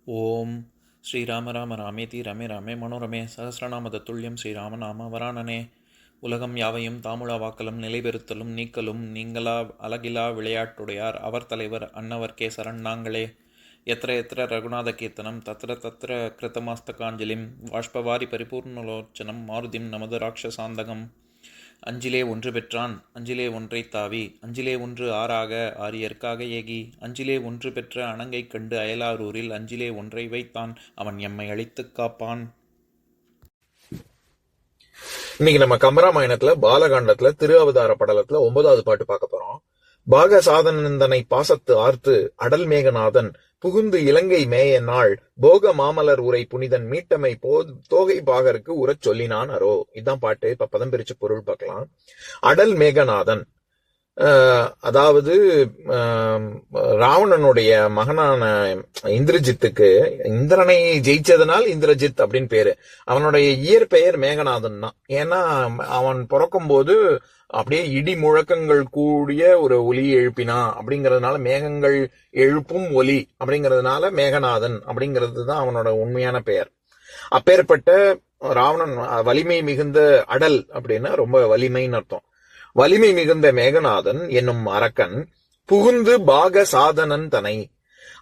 ஓம் ஸ்ரீராம ராம ராமேதி ரமே ராமே மனோரமே சகசிரநாம தத்துல்யம் ஸ்ரீராமநாம வராணனே. உலகம் யாவையும் தாமுழா வாக்கலும் நிலைபெறுத்தலும் நீக்கலும் நீங்களா அழகிலா விளையாட்டுடையார் அவர் தலைவர் அன்னவர் சரண் நாங்களே. எத்திர எத்திர ரகுநாத கீர்த்தனம் தத்திர தத்திர கிருத்தமாஸ்தகாஞ்சலிம் வாஷ்பவாரி பரிபூர்ணலோச்சனம் மாருதிம் நமது ராட்சசாந்தகம். அஞ்சிலே ஒன்று பெற்றான் அஞ்சிலே ஒன்றை தாவி அஞ்சிலே ஒன்று ஆறாக ஆரியர்க்காக ஏகி அஞ்சிலே ஒன்று பெற்ற அணங்கை கண்டு அயலாரூரில் அஞ்சிலே ஒன்றை வைத்தான் அவன் எம்மை அழித்துக் காப்பான். இன்னைக்கு நம்ம கம்பராமாயணத்துல பாலகாண்டத்துல திருஅவதார படலத்துல 9வது பாட்டு பார்க்க போறோம். பாக சாதனந்தனை பாசத்து ஆர்த்து அடல் மேகநாதன் புகுந்து இலங்கை மேய நாள் போக மாமலர் உரை புனிதன் மீட்டமை தோகை பாகருக்கு உரச் சொல்லினான் அரோ. இதுதான் பாட்டு. இப்ப பதம் பிரிச்சு பொருள் பார்க்கலாம். அடல் மேகநாதன் அதாவது ராவணனுடைய மகனான இந்திரஜித்துக்கு இந்திரனை ஜெயிச்சதுனால் இந்திரஜித் அப்படின்னு பேரு. அவனுடைய இயற்பெயர் மேகநாதன் தான். ஏன்னா அவன் பிறக்கும் போது அப்படியே இடி முழக்கங்கள் கூடிய ஒரு ஒலி எழுப்பினா அப்படிங்கறதுனால மேகங்கள் எழுப்பும் ஒலி அப்படிங்கறதுனால மேகநாதன் அப்படிங்கிறது தான் அவனோட உண்மையான பெயர். அப்பேற்பட்ட ராவணன் வலிமை மிகுந்த அடல் அப்படின்னா ரொம்ப வலிமைன்னு அர்த்தம். வலிமை மிகுந்த மேகநாதன் என்னும் அரக்கன் புகுந்து பாக சாதனன் தனை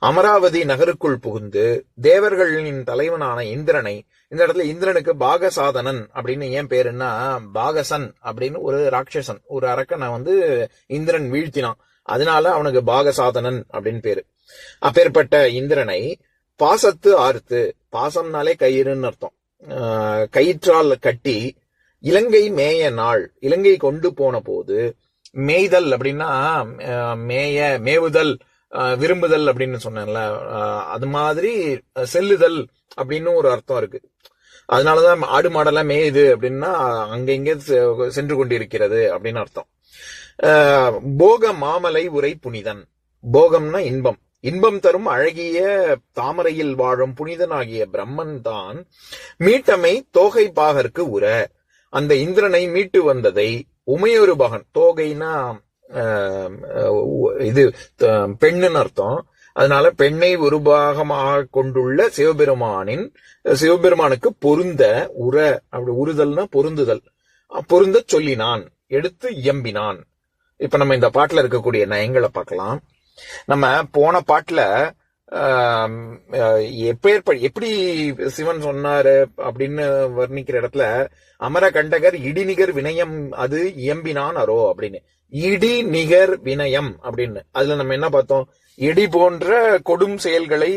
அமராவதி நகருக்குள் புகுந்து தேவர்களின் தலைவனான இந்திரனை, இந்த இடத்துல இந்திரனுக்கு பாகசாதனன் அப்படின்னு ஏன் பேருன்னா பாகசன் அப்படின்னு ஒரு ராட்சசன் ஒரு அரக்கனை இந்திரன் வீழ்த்தினான். அதனால அவனுக்கு பாகசாதனன் அப்படின்னு பேரு. அப்பேற்பட்ட இந்திரனை பாசத்து ஆர்த்து, பாசம்னாலே கயிறுன்னு அர்த்தம், கயிற்றால் கட்டி இலங்கை மேய நாள், இலங்கை கொண்டு போன போது, மேய்தல் அப்படின்னா மேவுதல் விரும்புதல் அப்படின்னு சொன்னேன்ல, அது மாதிரி செல்லுதல் அப்படின்னு ஒரு அர்த்தம் இருக்கு. அதனாலதான் ஆடு மாடெல்லாம் மேயுது அப்படின்னா அங்கங்க சென்று கொண்டிருக்கிறது அப்படின்னு அர்த்தம். போக மாமலை உரை புனிதன், போகம்னா இன்பம், இன்பம் தரும் அழகிய தாமரையில் வாழும் புனிதனாகிய பிரம்மன் தான் மீட்டமை தோகை பாகற்கு உர, அந்த இந்திரனை மீட்டு வந்ததை உமையொரு பகன், தோகைனா இது பெண்ணுன்னு அர்த்தம், அதனால பெண்ணை ஒரு பாகமாக கொண்டுள்ள சிவபெருமானுக்கு பொருந்த உர, அப்படி உறுதல்னா பொருந்துதல், பொருந்த சொல்லினான், எடுத்து இயம்பினான். இப்ப நம்ம இந்த பாட்டுல இருக்கக்கூடிய நயங்களை பார்க்கலாம். நம்ம போன பாட்டுல எப்படி சிவன் சொன்னாரு அப்படின்னு வர்ணிக்கிற இடத்துல அமர கண்டகர் இடிநிகர் வினயம் அது இயம்பினான் அரோ அப்படின்னு, இடி நிகர் வினயம் அப்படின்னு. அதுல நம்ம என்ன பார்த்தோம்? இடி போன்ற கொடும் செயல்களை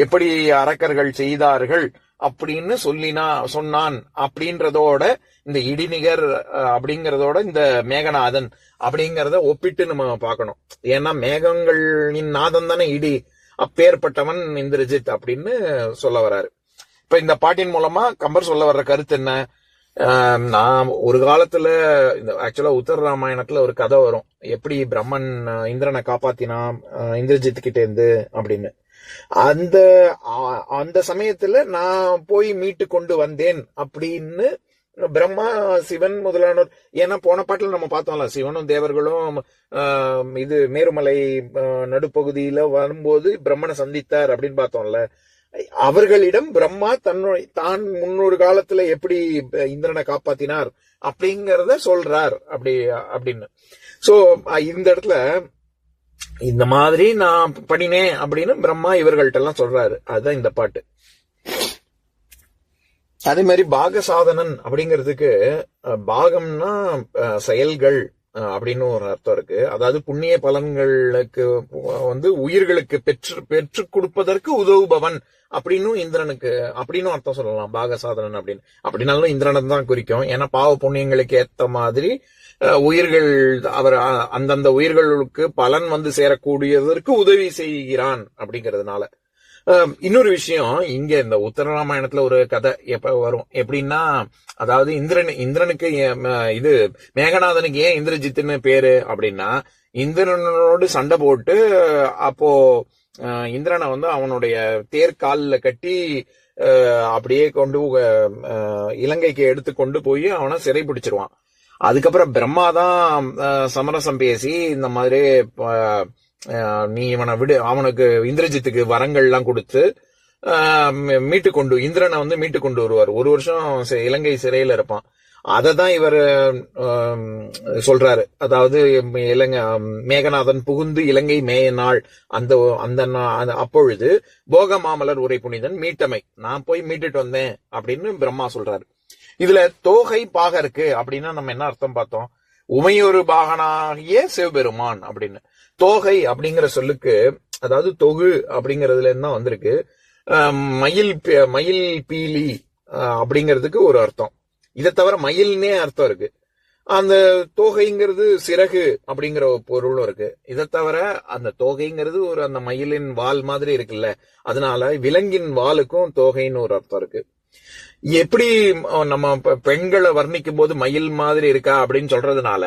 எப்படி அரக்கர்கள் செய்தார்கள் அப்படின்னு சொன்னான் அப்படின்றதோட இந்த இடிநிகர் அப்படிங்கறதோட இந்த மேகநாதன் அப்படிங்கறத ஒப்பிட்டு நம்ம பார்க்கணும். ஏன்னா மேகங்களின் நாதம் தானே இடி, அப்பேற்பட்டவன் இந்திரஜித் அப்படின்னு சொல்ல வர்றாரு. இப்ப இந்த பாட்டின் மூலமா கம்பர் சொல்ல வர்ற கருத்து என்ன? நான் ஒரு காலத்துல ஆக்சுவலா உத்தர ராமாயணத்துல ஒரு கதை வரும், எப்படி பிரம்மன் இந்திரனை காப்பாத்தினான் இந்திரஜித் கிட்ட இருந்து அப்படின்னு. அந்த சமயத்துல நான் போய் மீட்டு கொண்டு வந்தேன் அப்படின்னு பிரம்மா சிவன் முதலானோர், ஏன்னா போன பாட்டுல நம்ம பார்த்தோம்ல, சிவனும் தேவர்களும் இது மேருமலை நடுப்பகுதியில வரும்போது பிரம்மனை சந்தித்தார் அப்படின்னு பார்த்தோம்ல. அவர்களிடம் பிரம்மா தான் முன்னொரு காலத்துல எப்படி இந்திரனை காப்பாத்தினார் அப்படிங்கறத சொல்றார் அப்படின்னு. சோ இந்த இடத்துல இந்த மாதிரி நான் பண்ணினேன் அப்படின்னு பிரம்மா இவர்கள்ட்ட எல்லாம் சொல்றாரு. அதுதான் இந்த பாட்டு. அதே மாதிரி பாகசாதனன் அப்படிங்கிறதுக்கு பாகம்னா செயல்கள் அப்படின்னு ஒரு அர்த்தம் இருக்கு. அதாவது புண்ணிய பலன்களுக்கு உயிர்களுக்கு பெற்று கொடுப்பதற்கு உதவுபவன் அப்படின்னு இந்திரனுக்கு அப்படின்னு அர்த்தம் சொல்லலாம் பாகசாதனன் அப்படின்னு. அப்படின்னாலும் இந்திரனை தான் குறிக்கும். ஏன்னா பாவ புண்ணியங்களுக்கு ஏத்த மாதிரி உயிர்கள் அவர் அந்தந்த உயிர்களுக்கு பலன் சேரக்கூடியதற்கு உதவி செய்கிறான் அப்படிங்கிறதுனால. இன்னொரு விஷயம், இங்க இந்த உத்தரராமாயணத்துல ஒரு கதை எப்ப வரும் எப்படின்னா, அதாவது இந்திரனுக்கு இது மேகநாதனுக்கு ஏன் இந்திரஜித்துன்னு பேரு அப்படின்னா, இந்திரனோடு சண்டை போட்டு அப்போ இந்திரனை அவனுடைய தேர்கால்ல கட்டி அப்படியே கொண்டு இலங்கைக்கு எடுத்து கொண்டு போய் அவனை சிறை பிடிச்சிருவான். அதுக்கப்புறம் பிரம்மாதான் சமரசம் பேசி இந்த மாதிரி நீ இவனை விடு, அவனுக்கு இந்திரஜித்துக்கு வரங்கள் எல்லாம் கொடுத்து மீட்டு கொண்டு இந்திரனை வந்து மீட்டு கொண்டு வருவார். ஒரு வருஷம் இலங்கை சிறையில இருப்பான். அதை தான் இவர் சொல்றாரு. அதாவது மேகநாதன் புகுந்து இலங்கை மேய நாள் அந்த அந்த அப்பொழுது போக மாமலர் உரை புனிதன் மீட்டமை, நான் போய் மீட்டுட்டு வந்தேன் அப்படின்னு பிரம்மா சொல்றாரு. இதுல தோகை பாகருக்கு அப்படின்னா நம்ம என்ன அர்த்தம் பார்த்தோம்? உமையொரு பாகனாகிய சிவபெருமான் அப்படின்னு. தோகை அப்படிங்கிற சொல்லுக்கு, அதாவது தொகு அப்படிங்கறதுல என்ன வந்திருக்கு, மயில் பீலி அப்படிங்கிறதுக்கு ஒரு அர்த்தம். இதை தவிர மயில்னே அர்த்தம் இருக்கு. அந்த தோகைங்கிறது சிறகு அப்படிங்கிற பொருளும் இருக்கு. இதை தவிர அந்த தோகைங்கிறது ஒரு அந்த மயிலின் வால் மாதிரி இருக்குல்ல, அதனால விலங்கின் வாலுக்கும் தோகைன்னு ஒரு அர்த்தம் இருக்கு. எப்படி நம்ம பெண்களை வர்ணிக்கும் போது மயில் மாதிரி இருக்கா அப்படின்னு சொல்றதுனால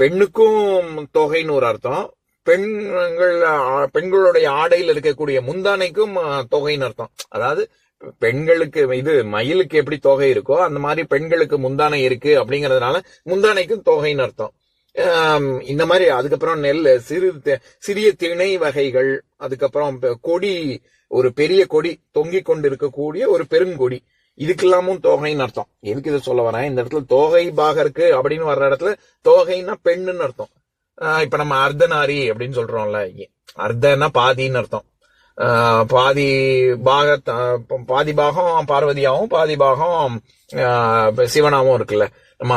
பெண்ணுக்கும் தோகைன்னு ஒரு அர்த்தம், பெண்களுடைய ஆடையில் இருக்கக்கூடிய முந்தானைக்கும் தொகைன்னு அர்த்தம். அதாவது பெண்களுக்கு இது மயிலுக்கு எப்படி தொகை இருக்கோ அந்த மாதிரி பெண்களுக்கு முந்தானை இருக்கு அப்படிங்கறதுனால முந்தானைக்கும் தொகைன்னு அர்த்தம். இந்த மாதிரி அதுக்கப்புறம் நெல், சிறிய திணை வகைகள், அதுக்கப்புறம் கொடி, ஒரு பெரிய கொடி தொங்கிக் கொண்டு இருக்கக்கூடிய ஒரு பெருங்கொடி, இதுக்கெல்லாமும் தோகைன்னு அர்த்தம். எதுக்கு இதை சொல்ல வரேன், இந்த இடத்துல தோகை பாகருக்கு அப்படின்னு வர்ற இடத்துல தோகைன்னா பெண்ணுன்னு அர்த்தம். இப்ப நம்ம அர்த்தநாரி அப்படின்னு சொல்றோம்ல, அர்த்தனா பாதின்னு அர்த்தம். பாதி பாகம் பார்வதியாவும் பாதி பாகம் சிவனாவும் இருக்குல்ல, நம்ம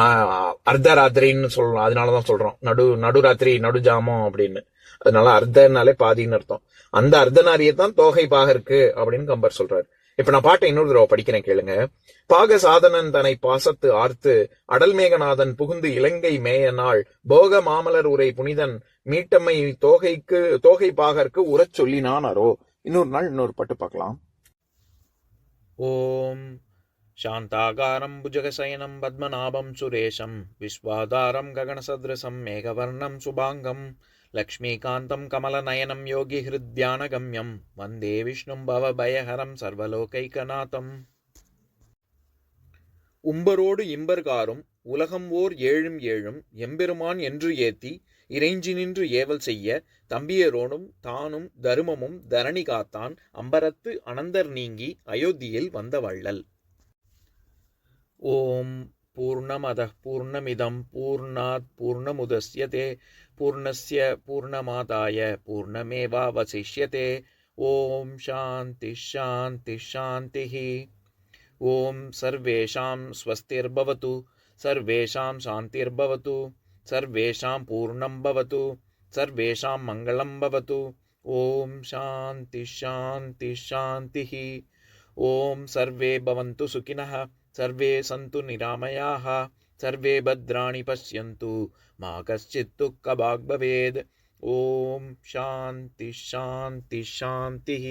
அர்த்தராத்திரின்னு சொல்றோம், அதனாலதான் சொல்றோம் நடுராத்திரி நடுஜாமம் அப்படின்னு. அதனால அர்த்தனாலே பாதின்னு அர்த்தம். அந்த அர்த்தநாரியத்தான் தோகை பாகருக்கு அப்படின்னு கம்பர் சொல்றாரு. இப்ப நான் பாட்டை இன்னொரு தடவை படிக்கிறேன் கேளுங்க. பாக சாதனன் தன்னை பாசத்து ஆர்த்து அடல் மேகநாதன் புகுந்து இலங்கை மேய நாள் போக மாமலர் உரை புனிதன் மீட்டம்மை தோகை பாகற்கு உரச் சொல்லினானரோ. இன்னொரு நாள் இன்னொரு பாட்டு பார்க்கலாம். ஓம் சாந்தாகாரம் புஜகசயனம் பத்மநாபம் சுரேஷம் விஸ்வாதாரம் ககனசத்ரசம் மேகவர்ணம் சுபாங்கம் லக்ஷ்மீகாந்தம் கமலநயனம் யோகி ஹிருத்யானகம்யம் வந்தே விஷ்ணும் பவபயஹரம் சர்வலோகைகநாதம். உம்பரோடு இம்பர்காரும் உலகம் ஓர் ஏழும் ஏழும் எம்பெருமான் என்று ஏத்தி இறைஞ்சி நின்று ஏவல் செய்ய தம்பியரோடும் தானும் தருமமும் தரணி காத்தான் அம்பரத்து அனந்தர் நீங்கி அயோத்தியில் வந்த வள்ளல். ஓம் பூர்ணமதః பூர்ணமிதம் பூர்ணாத் பூர்ணமுதஸ்யதே பூர்ணஸ்ய பூர்ணமாதாய பூர்ணமேவாவசிஷ்யதே. ஓம் சாந்தி ஷாந்தி ஷாந்திः. ஓம் சர்வேஷாம் ஸ்வஸ்திர்பவது சர்வேஷாம் சாந்திர்பவது சர்வேஷாம் பூர்ணம் பவது சர்வேஷாம் மங்களம் பவது. ஓம் சாந்தி ஷாந்தி ஷாந்திः. ஓம் சர்வே பவந்து சுகினः சர்வே சந்து நிராமயாः சர்வே பத்ராணி பஷ்யந்து மா கஷ்சித் துக்கபாக் பவேத். ஓம் சாந்தி ஷாந்தி ஷாந்திः.